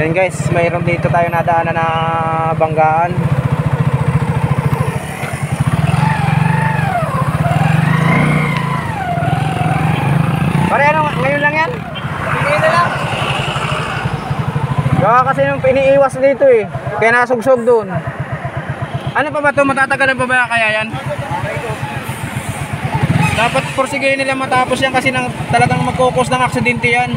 Ayan guys, mayroon dito tayo nadaanan na banggaan. Pare, ano, ngayon lang yan? Ngayon na lang. Gawa kasi nung piniiwas dito eh. Kaya nasugsog doon. Ano pa ba ito? Matatagalan pa ba kaya yan? Dapat porsigayin nila matapos yan kasi talagang magkukos ng aksidente yan.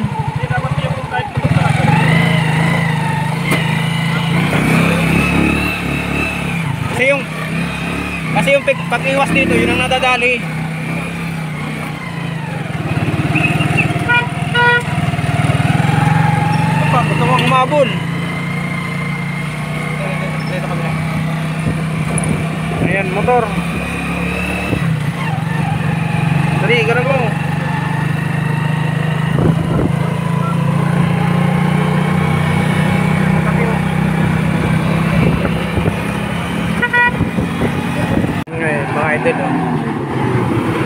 Kasi yung pag-iwas dito, yun ang nadadali. Gusto mo humabol. Ayan, motor. Dali, ganun mo. Mga idol, oh.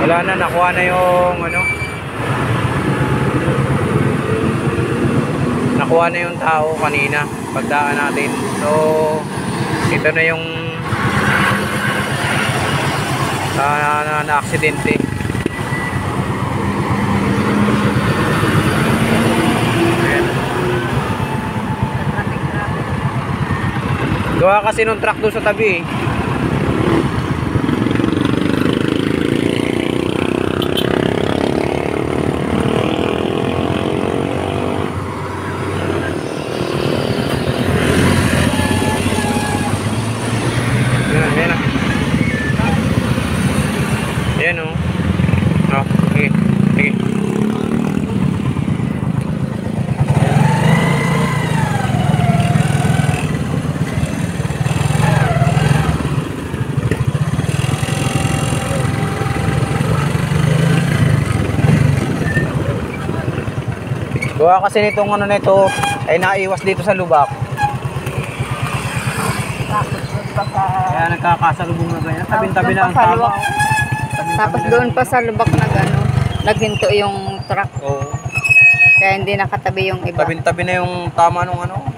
Wala na, nakuha na yung ano, nakuha na yung tao kanina pagdaan natin. So ito na yung na-aksidente. Gawa kasi nung truck doon sa tabi eh. Ayan o. Oh, sige. Sige. Gawa kasi nitong ano nito ay naiwas dito sa lubak. Kaya nagkakasalubong na ganyan. Tabi-tabi na ang tama. Tapos doon pa sa lubak naghinto yung truck. Oo. Kaya hindi nakatabi yung iba. Tabi-tabi na yung tama nung ano.